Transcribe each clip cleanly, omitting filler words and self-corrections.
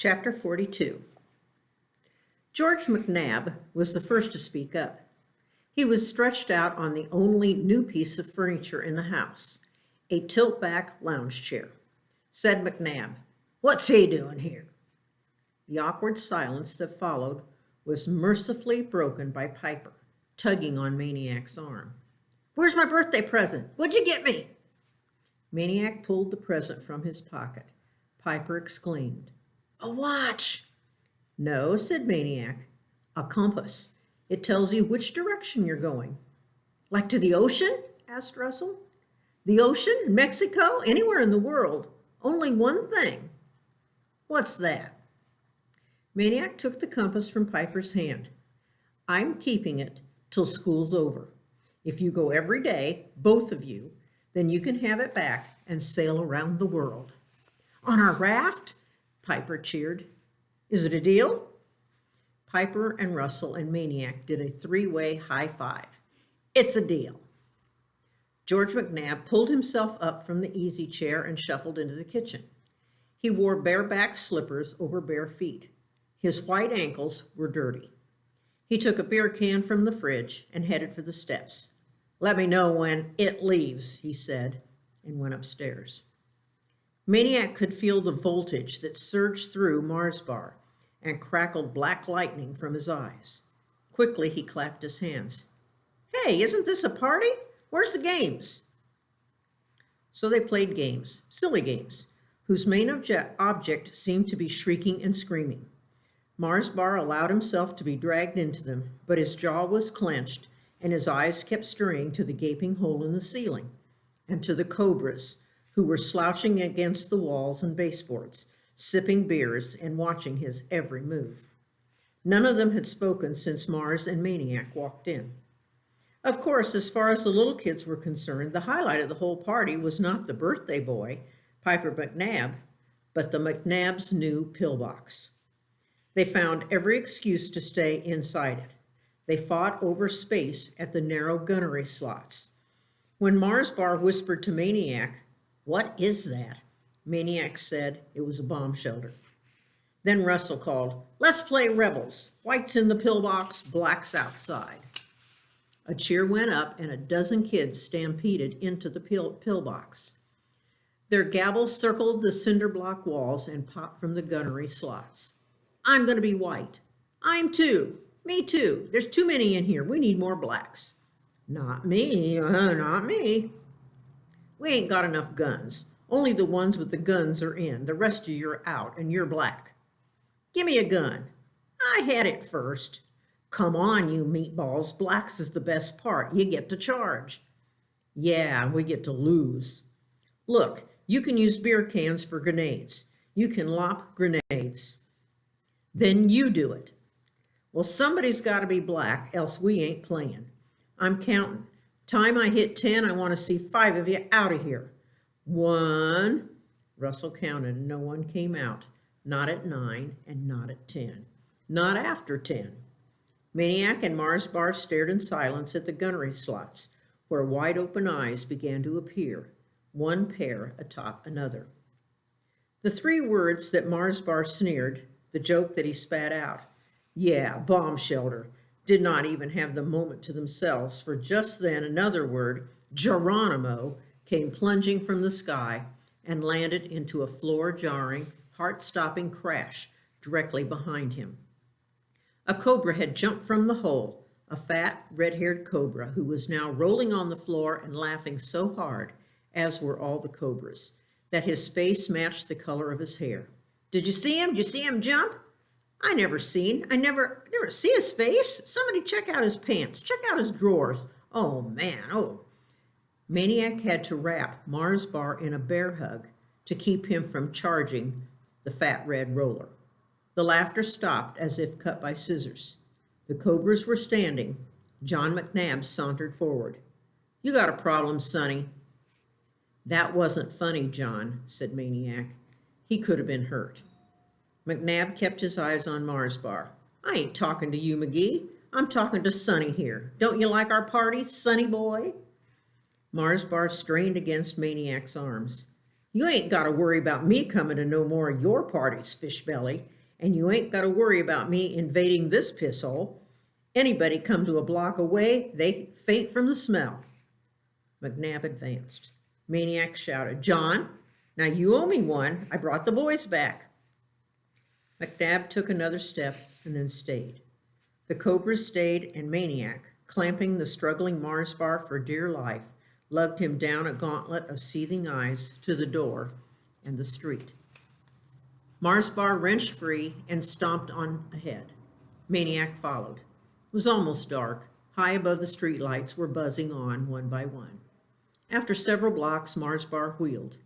Chapter 42. George McNabb was the first to speak up. He was stretched out on the only new piece of furniture in the house, a tilt-back lounge chair. Said McNabb, "What's he doing here?" The awkward silence that followed was mercifully broken by Piper, tugging on Maniac's arm. "Where's my birthday present? What'd you get me?" Maniac pulled the present from his pocket. Piper exclaimed, "A watch!" "No," said Maniac. "A compass. It tells you which direction you're going." "Like to the ocean?" asked Russell. "The ocean? Mexico? Anywhere in the world. Only one thing." "What's that?" Maniac took the compass from Piper's hand. "I'm keeping it till school's over. If you go every day, both of you, then you can have it back and sail around the world." "On our raft?" Piper cheered. "Is it a deal?" Piper and Russell and Maniac did a three-way high five. "It's a deal." George McNabb pulled himself up from the easy chair and shuffled into the kitchen. He wore bareback slippers over bare feet. His white ankles were dirty. He took a beer can from the fridge and headed for the steps. "Let me know when it leaves," he said, and went upstairs. Maniac could feel the voltage that surged through Mars bar and crackled black lightning from his eyes. Quickly he clapped his hands. "Hey, isn't this a party? Where's the games?" So they played games, silly games, whose main object seemed to be shrieking and screaming. Mars bar allowed himself to be dragged into them, but his jaw was clenched and his eyes kept straying to the gaping hole in the ceiling and to the cobras who were slouching against the walls and baseboards, sipping beers and watching his every move. None of them had spoken since Mars and Maniac walked in. Of course, as far as the little kids were concerned, the highlight of the whole party was not the birthday boy, Piper McNabb, but the McNabb's new pillbox. They found every excuse to stay inside it. They fought over space at the narrow gunnery slots. When Mars bar whispered to Maniac, "What is that?" Maniac said it was a bomb shelter. Then Russell called, "Let's play rebels. White's in the pillbox, black's outside." A cheer went up and a dozen kids stampeded into the pillbox. Their gabbles circled the cinder block walls and popped from the gunnery slots. "I'm going to be white." "I'm too." "Me too. There's too many in here. We need more blacks." "Not me, not me." "We ain't got enough guns. Only the ones with the guns are in. The rest of you are out, and you're black." "Give me a gun." "I had it first." "Come on, you meatballs. Blacks is the best part. You get to charge." "Yeah, we get to lose." "Look, you can use beer cans for grenades. You can lop grenades." "Then you do it." "Well, somebody's got to be black, else we ain't playing. I'm counting. Time I hit 10, I want to see 5 of you out of here. 1. Russell counted, and no one came out. Not at 9 and not at 10. Not after 10. Maniac and Mars bar stared in silence at the gunnery slots, where wide open eyes began to appear, one pair atop another. The 3 words that Mars bar sneered, the joke that he spat out, "Yeah, bomb shelter," did not even have the moment to themselves, for just then another word, Geronimo, came plunging from the sky and landed into a floor-jarring, heart-stopping crash directly behind him. A cobra had jumped from the hole, a fat, red-haired cobra who was now rolling on the floor and laughing so hard, as were all the cobras, that his face matched the color of his hair. "Did you see him? Did you see him jump?" I never see his face. Somebody check out his pants. Check out his drawers. Oh, man, oh." Maniac had to wrap Mars bar in a bear hug to keep him from charging the fat red roller. The laughter stopped as if cut by scissors. The cobras were standing. John McNabb sauntered forward. "You got a problem, Sonny." "That wasn't funny, John," said Maniac. He could have been hurt. McNabb kept his eyes on Mars bar. "I ain't talking to you, McGee. I'm talking to Sonny here. Don't you like our party, Sonny boy?" Mars bar strained against Maniac's arms. You ain't got to worry about me coming to no more of your parties, Fishbelly, and you ain't got to worry about me invading this pisshole. Anybody come to a block away, they faint from the smell. McNabb advanced. Maniac shouted, "John, now you owe me one. I brought the boys back." McNabb took another step and then stayed. The Cobras stayed, and Maniac, clamping the struggling Mars bar for dear life, lugged him down a gauntlet of seething eyes to the door and the street. Mars bar wrenched free and stomped on ahead. Maniac followed. It was almost dark. High above the streetlights were buzzing on one by one. After several blocks, Mars bar wheeled.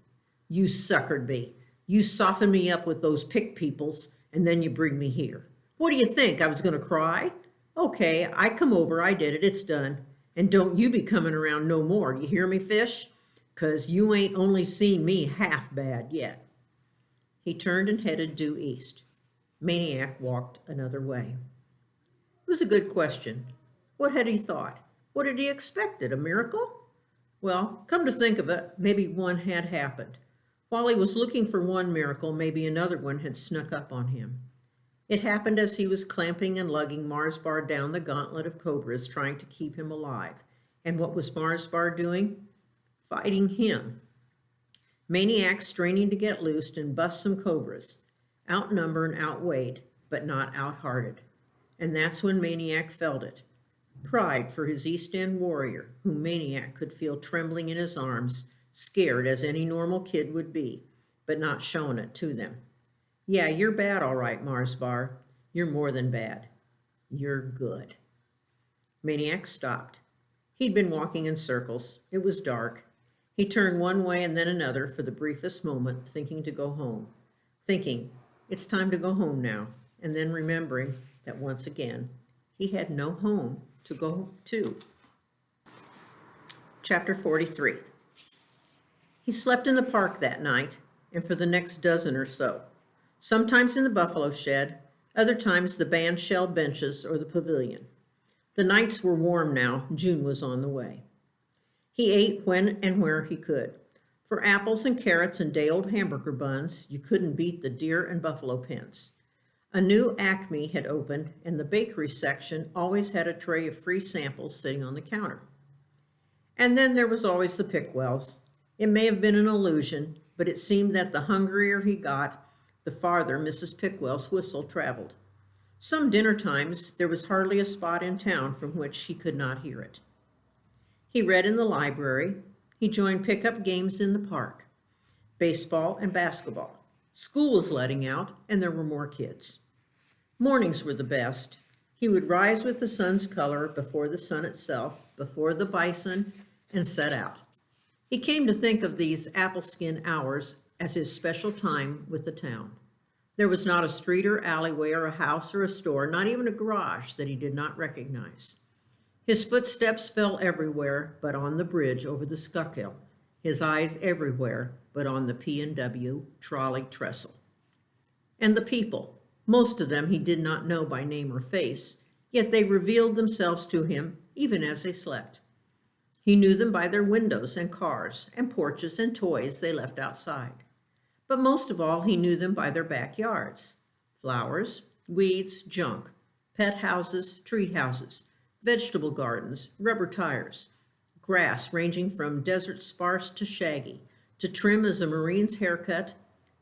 "You suckered me. You softened me up with those pick peoples, and then you bring me here. What do you think, I was going to cry? Okay, I come over, I did it, it's done. And don't you be coming around no more, you hear me, Fish? 'Cause you ain't only seen me half bad yet." He turned and headed due east. Maniac walked another way. It was a good question. What had he thought? What had he expected? A miracle? Well, come to think of it, maybe one had happened. While he was looking for one miracle, maybe another one had snuck up on him. It happened as he was clamping and lugging Mars bar down the gauntlet of cobras trying to keep him alive. And what was Mars bar doing? Fighting him. Maniac straining to get loose and bust some cobras. Outnumbered and outweighed, but not outhearted. And that's when Maniac felt it. Pride for his East End warrior, whom Maniac could feel trembling in his arms, scared as any normal kid would be, but not showing it to them. "Yeah, you're bad, all right, Mars bar. You're more than bad. You're good." Maniac stopped. He'd been walking in circles. It was dark. He turned one way and then another for the briefest moment, thinking to go home. Thinking, it's time to go home now, and then remembering that once again, he had no home to go to. Chapter 43. He slept in the park that night, and for the next dozen or so. Sometimes in the buffalo shed, other times the band shell benches or the pavilion. The nights were warm now. June was on the way. He ate when and where he could. For apples and carrots and day-old hamburger buns, you couldn't beat the deer and buffalo pens. A new Acme had opened, and the bakery section always had a tray of free samples sitting on the counter. And then there was always the Pickwells. It may have been an illusion, but it seemed that the hungrier he got, the farther Mrs. Pickwell's whistle traveled. Some dinner times, there was hardly a spot in town from which he could not hear it. He read in the library. He joined pickup games in the park. Baseball and basketball. School was letting out, and there were more kids. Mornings were the best. He would rise with the sun's color before the sun itself, before the bison, and set out. He came to think of these apple-skin hours as his special time with the town. There was not a street or alleyway or a house or a store, not even a garage, that he did not recognize. His footsteps fell everywhere but on the bridge over the Schuylkill, his eyes everywhere but on the P&W trolley trestle. And the people, most of them he did not know by name or face, yet they revealed themselves to him even as they slept. He knew them by their windows and cars and porches and toys they left outside. But most of all, he knew them by their backyards. Flowers, weeds, junk, pet houses, tree houses, vegetable gardens, rubber tires, grass ranging from desert sparse to shaggy, to trim as a Marine's haircut.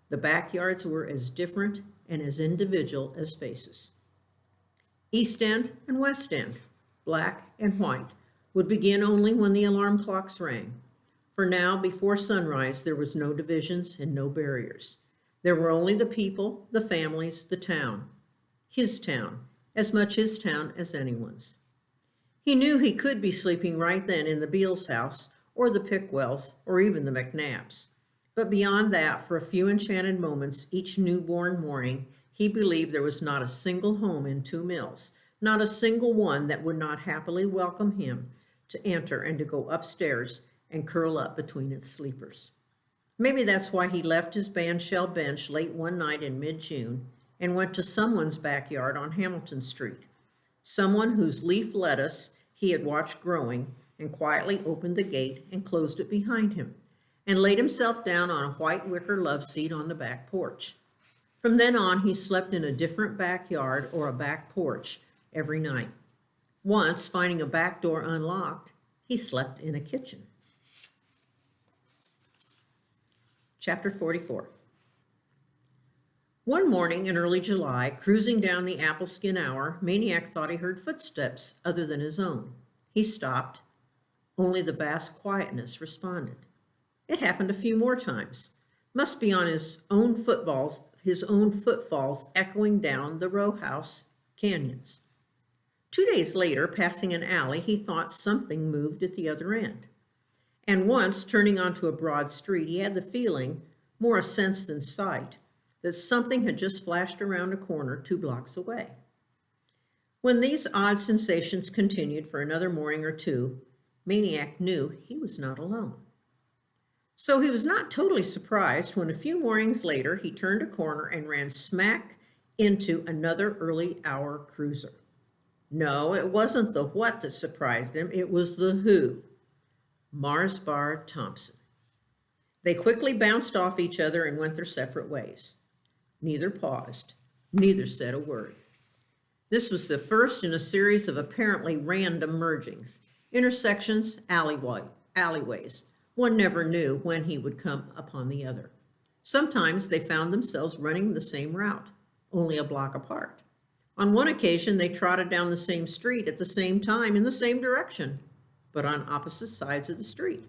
The backyards were as different and as individual as faces. East End and West End, black and white, would begin only when the alarm clocks rang. For now, before sunrise, there was no divisions and no barriers. There were only the people, the families, the town. His town, as much his town as anyone's. He knew he could be sleeping right then in the Beals house, or the Pickwells, or even the McNabbs. But beyond that, for a few enchanted moments each newborn morning, he believed there was not a single home in Two Mills, not a single one that would not happily welcome him to enter and to go upstairs and curl up between its sleepers. Maybe that's why he left his bandshell bench late one night in mid-June and went to someone's backyard on Hamilton Street, someone whose leaf lettuce he had watched growing, and quietly opened the gate and closed it behind him, and laid himself down on a white wicker love seat on the back porch. From then on, he slept in a different backyard or a back porch every night. Once, finding a back door unlocked, he slept in a kitchen. Chapter 44. One morning in early July, cruising down the Appleskin Hour, Maniac thought he heard footsteps other than his own. He stopped. Only the vast quietness responded. It happened a few more times. Must be on his own footfalls echoing down the row house canyons. 2 days later, passing an alley, he thought something moved at the other end. And once, turning onto a broad street, he had the feeling, more a sense than sight, that something had just flashed around a corner 2 blocks away. When these odd sensations continued for another morning or two, Maniac knew he was not alone. So he was not totally surprised when a few mornings later he turned a corner and ran smack into another early hour cruiser. No, it wasn't the what that surprised him, it was the who. Mars Bar Thompson. They quickly bounced off each other and went their separate ways. Neither paused. Neither said a word. This was the first in a series of apparently random mergings. Intersections, alleyways. One never knew when he would come upon the other. Sometimes they found themselves running the same route, only a block apart. On one occasion, they trotted down the same street at the same time in the same direction, but on opposite sides of the street.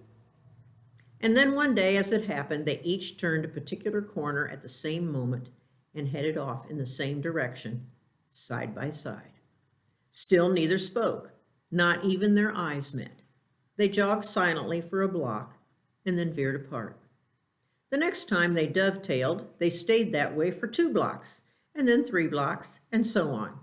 And then one day, as it happened, they each turned a particular corner at the same moment and headed off in the same direction, side by side. Still neither spoke, not even their eyes met. They jogged silently for a block and then veered apart. The next time they dovetailed, they stayed that way for 2 blocks, and then 3 blocks, and so on.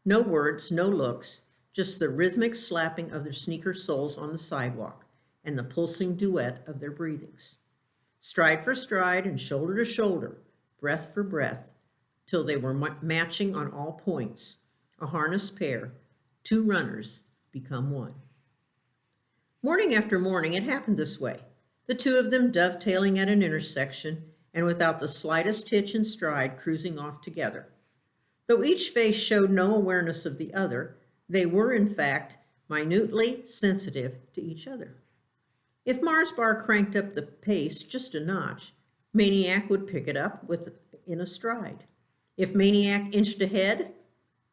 No words, no looks, just the rhythmic slapping of their sneaker soles on the sidewalk and the pulsing duet of their breathings. Stride for stride and shoulder to shoulder, breath for breath, till they were matching on all points, a harnessed pair, 2 runners become one. Morning after morning, it happened this way. The 2 of them dovetailing at an intersection and without the slightest hitch and stride cruising off together. Though each face showed no awareness of the other, they were in fact minutely sensitive to each other. If Mars Bar cranked up the pace just a notch, Maniac would pick it up in a stride. If Maniac inched ahead,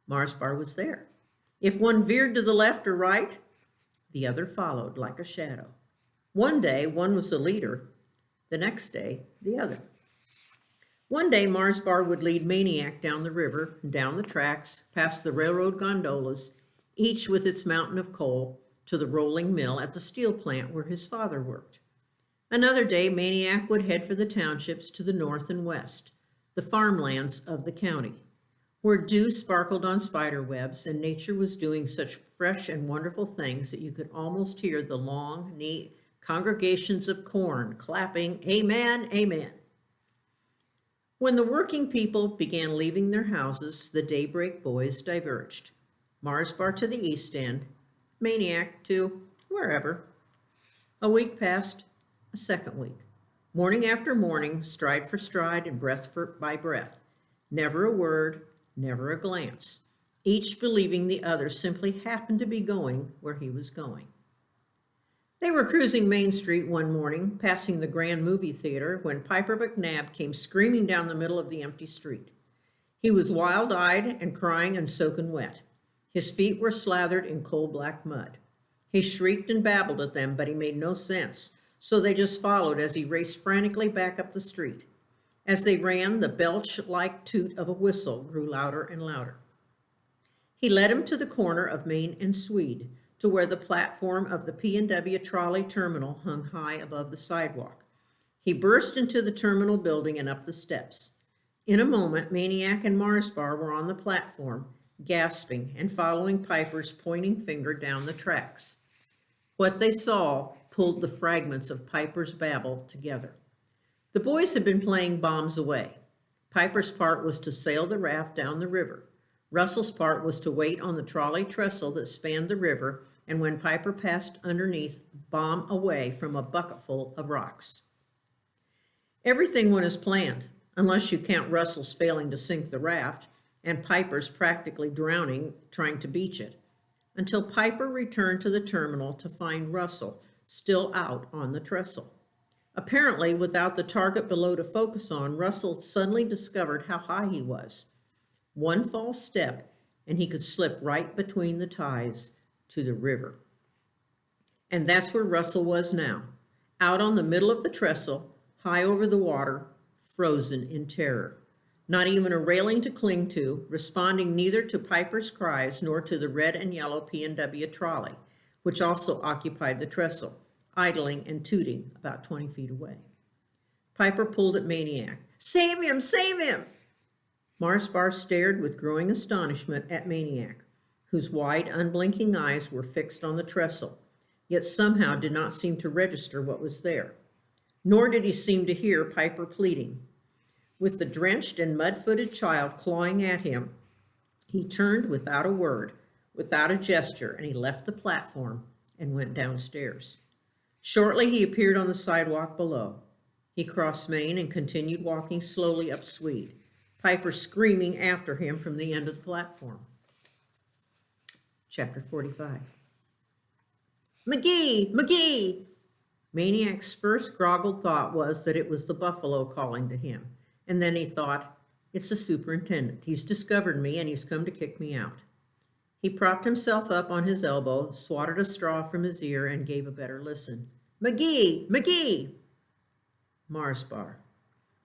Mars Bar was there. If one veered to the left or right, the other followed like a shadow. One day, one was the leader. The next day, the other. One day, Mars Bar would lead Maniac down the river, down the tracks, past the railroad gondolas, each with its mountain of coal, to the rolling mill at the steel plant where his father worked. Another day, Maniac would head for the townships to the north and west, the farmlands of the county, where dew sparkled on spider webs and nature was doing such fresh and wonderful things that you could almost hear the long, neat congregations of corn clapping, "Amen, amen." When the working people began leaving their houses, the daybreak boys diverged. Mars Bar to the east end, Maniac to wherever. A week passed, a second week. Morning after morning, stride for stride and breath by breath. Never a word, never a glance. Each believing the other simply happened to be going where he was going. They were cruising Main Street one morning, passing the Grand Movie Theater, when Piper McNabb came screaming down the middle of the empty street. He was wild-eyed and crying and soaking wet. His feet were slathered in coal-black mud. He shrieked and babbled at them, but he made no sense, so they just followed as he raced frantically back up the street. As they ran, the belch-like toot of a whistle grew louder and louder. He led him to the corner of Main and Swede, to where the platform of the P&W trolley terminal hung high above the sidewalk. He burst into the terminal building and up the steps. In a moment, Maniac and Mars Bar were on the platform, gasping and following Piper's pointing finger down the tracks. What they saw pulled the fragments of Piper's babble together. The boys had been playing bombs away. Piper's part was to sail the raft down the river. Russell's part was to wait on the trolley trestle that spanned the river, and when Piper passed underneath, bomb away from a bucketful of rocks. Everything went as planned, unless you count Russell's failing to sink the raft and Piper's practically drowning trying to beach it, until Piper returned to the terminal to find Russell still out on the trestle. Apparently, without the target below to focus on, Russell suddenly discovered how high he was. One false step, and he could slip right between the ties to the river. And that's where Russell was now, out on the middle of the trestle, high over the water, frozen in terror. Not even a railing to cling to, responding neither to Piper's cries nor to the red and yellow P&W trolley, which also occupied the trestle, idling and tooting about 20 feet away. Piper pulled at Maniac. "Save him! Save him!" Mars Bar stared with growing astonishment at Maniac, whose wide, unblinking eyes were fixed on the trestle, yet somehow did not seem to register what was there. Nor did he seem to hear Piper pleading. With the drenched and mud-footed child clawing at him, he turned without a word, without a gesture, and he left the platform and went downstairs. Shortly he appeared on the sidewalk below. He crossed Main and continued walking slowly up Swede, Piper screaming after him from the end of the platform. Chapter 45. "McGee! McGee!" Maniac's first groggled thought was that it was the buffalo calling to him, and then he thought, "It's the superintendent. He's discovered me and he's come to kick me out." He propped himself up on his elbow, swatted a straw from his ear, and gave a better listen. "McGee! McGee!" Mars Bar.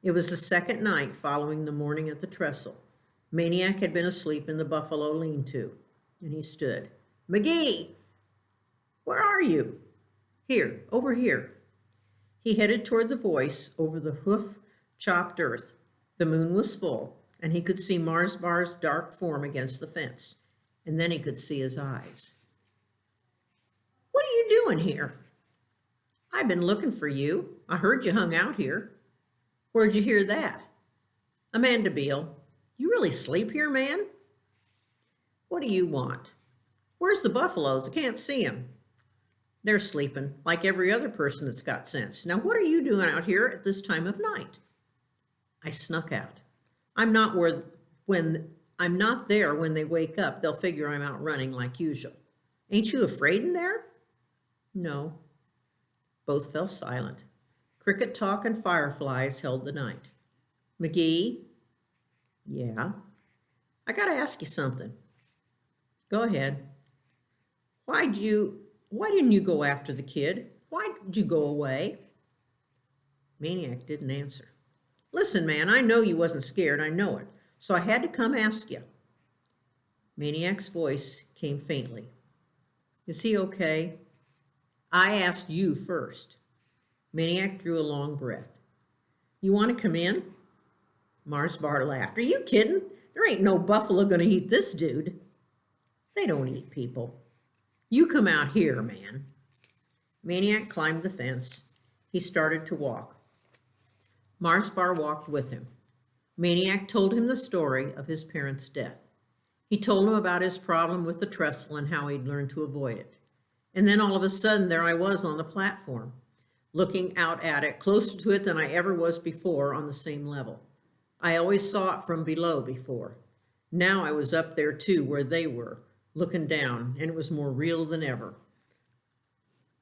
It was the second night following the morning at the trestle. Maniac had been asleep in the buffalo lean-to, and he stood. "McGee! Where are you?" "Here, over here." He headed toward the voice over the hoof-chopped earth. The moon was full, and he could see Mars Bar's dark form against the fence, and then he could see his eyes. "What are you doing here?" "I've been looking for you. I heard you hung out here." "Where'd you hear that?" "Amanda Beale. You really sleep here, man?" "What do you want?" "Where's the buffaloes? I can't see them." "They're sleeping, like every other person that's got sense. Now, what are you doing out here at this time of night?" "I snuck out. I'm not there when they wake up. They'll figure I'm out running like usual." "Ain't you afraid in there?" "No." Both fell silent. Cricket talk and fireflies held the night. "McGee?" "Yeah." "I got to ask you something." "Go ahead." Why didn't you go after the kid? Why did you go away?" Maniac didn't answer. "Listen, man, I know you wasn't scared. I know it. So I had to come ask you." Maniac's voice came faintly. "Is he okay?" "I asked you first." Maniac drew a long breath. "You want to come in?" Mars Bar laughed. "Are you kidding? There ain't no buffalo going to eat this dude." "They don't eat people. You come out here, man." Maniac climbed the fence. He started to walk. Mars Bar walked with him. Maniac told him the story of his parents' death. He told him about his problem with the trestle and how he'd learned to avoid it. And then all of a sudden, there I was on the platform, looking out at it, closer to it than I ever was before on the same level. I always saw it from below before. Now I was up there too, where they were, looking down, and it was more real than ever.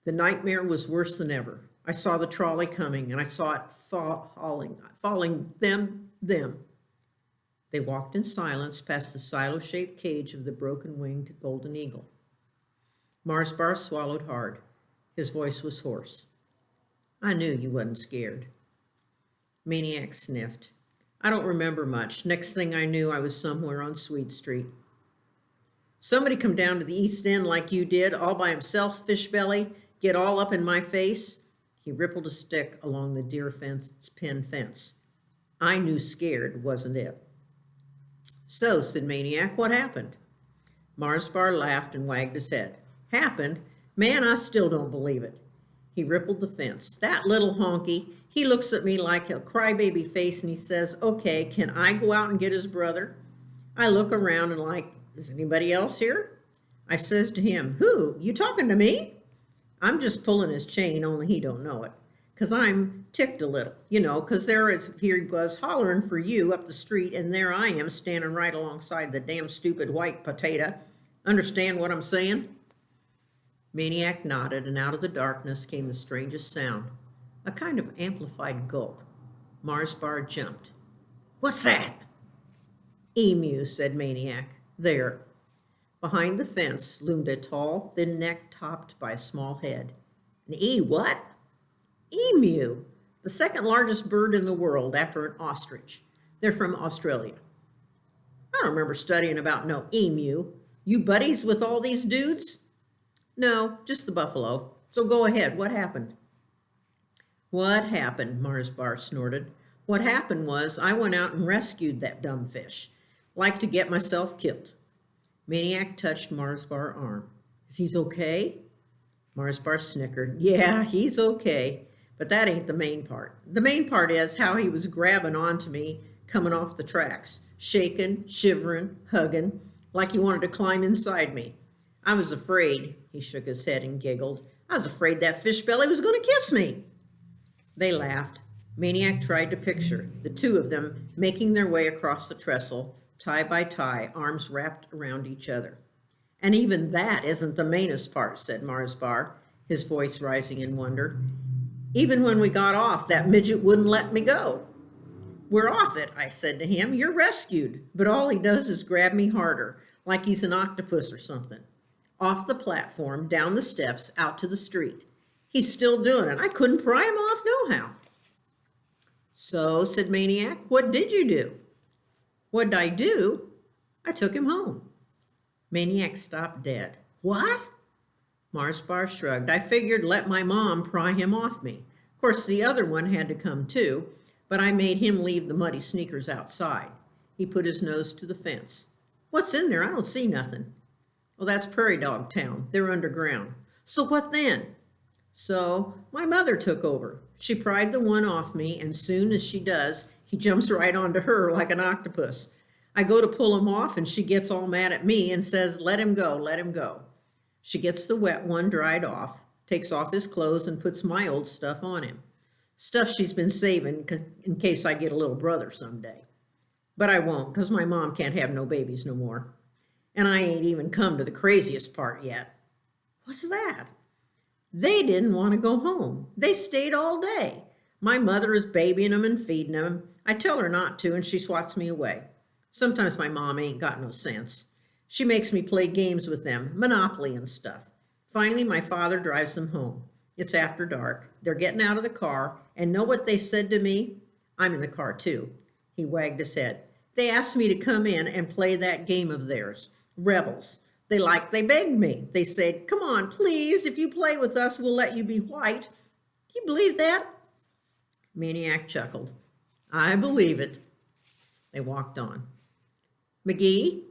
The nightmare was worse than ever. I saw the trolley coming, and I saw it falling them. They walked in silence past the silo-shaped cage of the broken-winged golden eagle. Mars Bar swallowed hard. His voice was hoarse. "I knew you wasn't scared." Maniac sniffed. "I don't remember much. Next thing I knew, I was somewhere on Swede Street." "Somebody come down to the East End like you did, all by himself, Fishbelly, get all up in my face?" He rippled a stick along the deer pin fence. "I knew scared, wasn't it?" "So," said Maniac, "what happened?" Mars Bar laughed and wagged his head. "Happened? Man, I still don't believe it." He rippled the fence. "That little honky, he looks at me like a crybaby face and he says, 'Okay, can I go out and get his brother?' I look around and like, 'Is anybody else here?' I says to him, 'Who? You talking to me?' I'm just pulling his chain, only he don't know it. because I'm ticked a little, 'cause here he was hollering for you up the street, and there I am standing right alongside the damn stupid white potato. Understand what I'm saying? Maniac nodded, and out of the darkness came the strangest sound, a kind of amplified gulp. Mars Bar jumped. "What's that?" "Emu," said Maniac. "There." Behind the fence loomed a tall, thin neck topped by a small head. An what? Emu, the second largest bird in the world after an ostrich. They're from Australia. "I don't remember studying about no emu. You buddies with all these dudes?" "No, just the buffalo. So go ahead. What happened?" "What happened?" Mars Bar snorted. "What happened was I went out and rescued that dumb fish. Like to get myself killed." Maniac touched Mars Bar's arm. "Is he okay?" Mars Bar snickered. "Yeah, he's okay. But that ain't the main part. The main part is how he was grabbing onto me coming off the tracks, shaking, shivering, hugging, like he wanted to climb inside me. I was afraid," he shook his head and giggled. "I was afraid that fish belly was going to kiss me." They laughed. Maniac tried to picture the two of them making their way across the trestle, tie by tie, arms wrapped around each other. "And even that isn't the mainest part," said Mars Bar, his voice rising in wonder. "Even when we got off, that midget wouldn't let me go." "We're off it," I said to him. "You're rescued." But all he does is grab me harder, like he's an octopus or something. Off the platform, down the steps, out to the street. He's still doing it. I couldn't pry him off nohow. "So," said Maniac, "what did you do?" "What'd I do? I took him home." Maniac stopped dead. "What?" Mars Bar shrugged. "I figured let my mom pry him off me. Of course, the other one had to come too, but I made him leave the muddy sneakers outside." He put his nose to the fence. "What's in there? I don't see nothing." "Well, that's Prairie Dog Town. They're underground." "So what then?" "So my mother took over. She pried the one off me, and soon as she does, he jumps right onto her like an octopus. I go to pull him off, and she gets all mad at me and says, 'Let him go, let him go.' She gets the wet one dried off, takes off his clothes, and puts my old stuff on him. Stuff she's been saving in case I get a little brother someday. But I won't, 'cause my mom can't have no babies no more. And I ain't even come to the craziest part yet." "What's that?" "They didn't want to go home. They stayed all day. My mother is babying them and feeding them. I tell her not to, and she swats me away. Sometimes my mom ain't got no sense. She makes me play games with them, Monopoly and stuff. Finally, my father drives them home. It's after dark. They're getting out of the car, and know what they said to me? I'm in the car, too." He wagged his head. "They asked me to come in and play that game of theirs. Rebels. They begged me. They said, 'Come on, please. If you play with us, we'll let you be white.' Do you believe that?" Maniac chuckled. "I believe it." They walked on. "McGee?"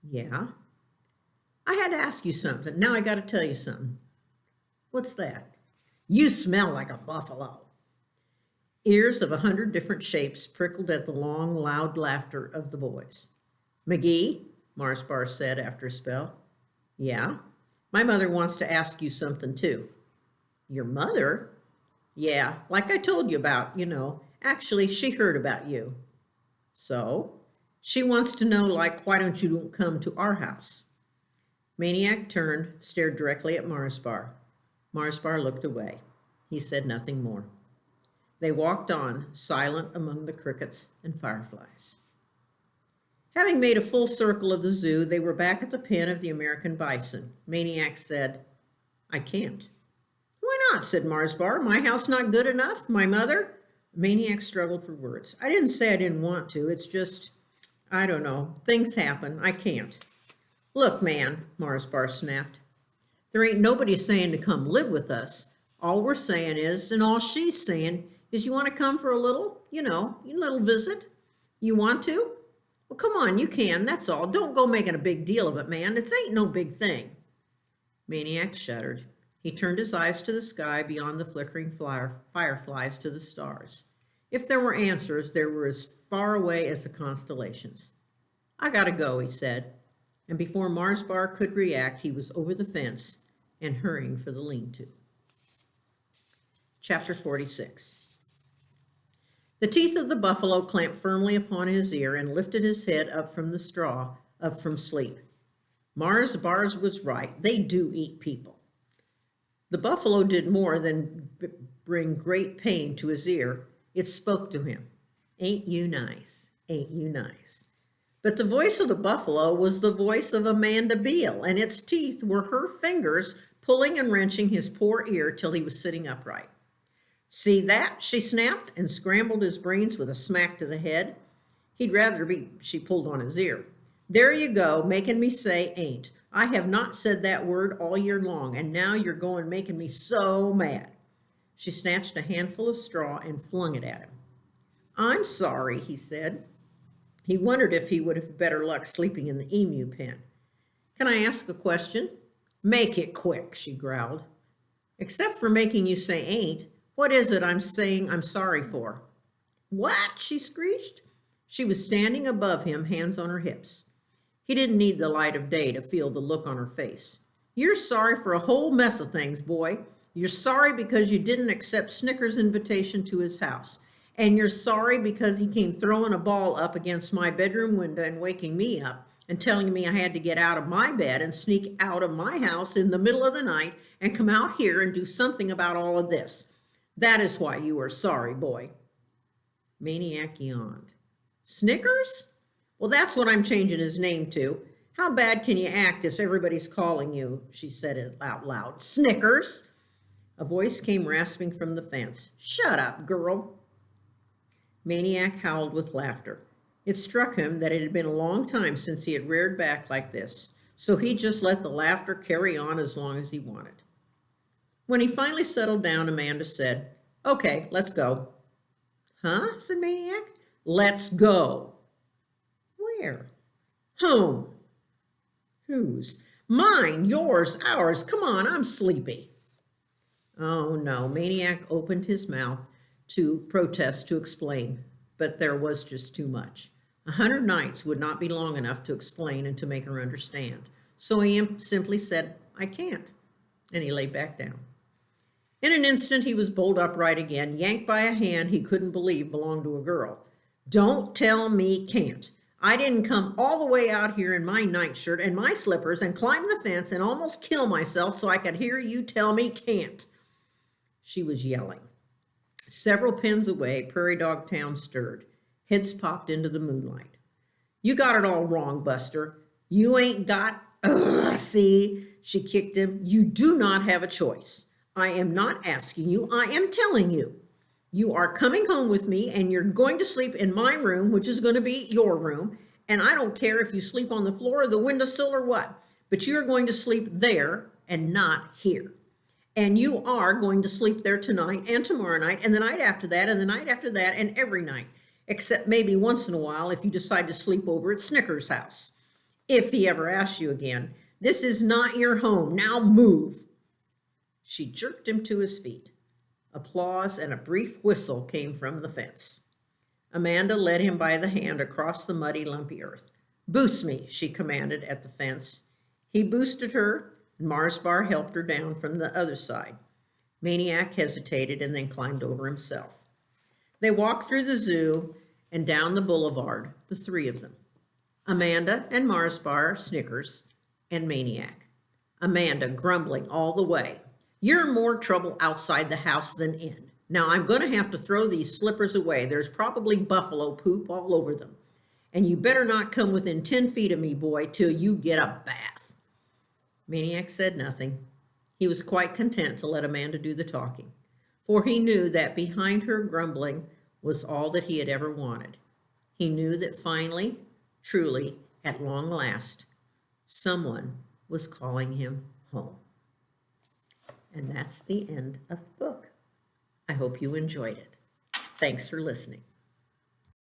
"Yeah?" "I had to ask you something. Now I got to tell you something." "What's that?" "You smell like a buffalo." Ears of 100 different shapes prickled at the long, loud laughter of the boys. "McGee?" Mars Bar said after a spell. "Yeah?" "My mother wants to ask you something, too." "Your mother?" "Yeah, like I told you about. Actually, she heard about you." "So?" "She wants to know, why don't you come to our house?" Maniac turned, stared directly at Mars Bar. Mars Bar looked away. He said nothing more. They walked on, silent among the crickets and fireflies. Having made a full circle of the zoo, they were back at the pen of the American bison. Maniac said, "I can't." "Why not?" said Mars Bar. "My house not good enough? My mother?" Maniac struggled for words. "I didn't say I didn't want to. It's just, I don't know. Things happen. I can't." "Look, man," Mars Bar snapped. "There ain't nobody saying to come live with us. All we're saying is, and all she's saying, is you want to come for a little, a little visit? You want to? Well, come on, you can, that's all. Don't go making a big deal of it, man. It ain't no big thing." Maniac shuddered. He turned his eyes to the sky beyond the flickering fireflies to the stars. If there were answers, they were as far away as the constellations. "I gotta go," he said. And before Mars Bar could react, he was over the fence and hurrying for the lean-to. Chapter 46. The teeth of the buffalo clamped firmly upon his ear and lifted his head up from the straw, up from sleep. Mars Bars was right. They do eat people. The buffalo did more than bring great pain to his ear. It spoke to him. Ain't you nice? Ain't you nice? But the voice of the buffalo was the voice of Amanda Beale, and its teeth were her fingers pulling and wrenching his poor ear till he was sitting upright. See that? She snapped and scrambled his brains with a smack to the head. He'd rather be, she pulled on his ear. There you go, making me say ain't. I have not said that word all year long, and now you're going making me so mad. She snatched a handful of straw and flung it at him. I'm sorry, he said. He wondered if he would have better luck sleeping in the emu pen. Can I ask a question? Make it quick, she growled. Except for making you say ain't, what is it I'm saying I'm sorry for? What? She screeched. She was standing above him, hands on her hips. He didn't need the light of day to feel the look on her face. You're sorry for a whole mess of things, boy. You're sorry because you didn't accept Snicker's invitation to his house. And you're sorry because he came throwing a ball up against my bedroom window and waking me up and telling me I had to get out of my bed and sneak out of my house in the middle of the night and come out here and do something about all of this. That is why you are sorry, boy. Maniac yawned. Snickers? Well, that's what I'm changing his name to. How bad can you act if everybody's calling you? She said it out loud. Snickers? A voice came rasping from the fence. Shut up, girl. Maniac howled with laughter. It struck him that it had been a long time since he had reared back like this, so he just let the laughter carry on as long as he wanted. When he finally settled down, Amanda said, Okay, let's go. Huh? Said Maniac. Let's go. Where? Home. Whose? Mine, yours, ours. Come on, I'm sleepy. Oh no, Maniac opened his mouth to protest, to explain, but there was just too much. 100 nights would not be long enough to explain and to make her understand. So he simply said, I can't, and he lay back down. In an instant, he was bowled upright again, yanked by a hand he couldn't believe belonged to a girl. Don't tell me can't. I didn't come all the way out here in my nightshirt and my slippers and climb the fence and almost kill myself so I could hear you tell me can't. She was yelling. Several pens away, Prairie Dog Town stirred. Heads popped into the moonlight. You got it all wrong, Buster. You ain't got... see, she kicked him. You do not have a choice. I am not asking you. I am telling you. You are coming home with me, and you're going to sleep in my room, which is going to be your room. And I don't care if you sleep on the floor or the windowsill or what, but you're going to sleep there and not here. And you are going to sleep there tonight and tomorrow night and the night after that and the night after that and every night, except maybe once in a while if you decide to sleep over at Snicker's house. If he ever asks you again, this is not your home. Now move. She jerked him to his feet. Applause and a brief whistle came from the fence. Amanda led him by the hand across the muddy, lumpy earth. Boost me, she commanded at the fence. He boosted her, and Mars Bar helped her down from the other side. Maniac hesitated and then climbed over himself. They walked through the zoo and down the boulevard, the three of them. Amanda and Mars Bar, Snickers, and Maniac. Amanda grumbling all the way. You're more trouble outside the house than in. Now I'm going to have to throw these slippers away. There's probably buffalo poop all over them. And you better not come within 10 feet of me, boy, till you get a bath. Maniac said nothing. He was quite content to let Amanda do the talking, for he knew that behind her grumbling was all that he had ever wanted. He knew that finally, truly, at long last, someone was calling him home. And that's the end of the book. I hope you enjoyed it. Thanks for listening.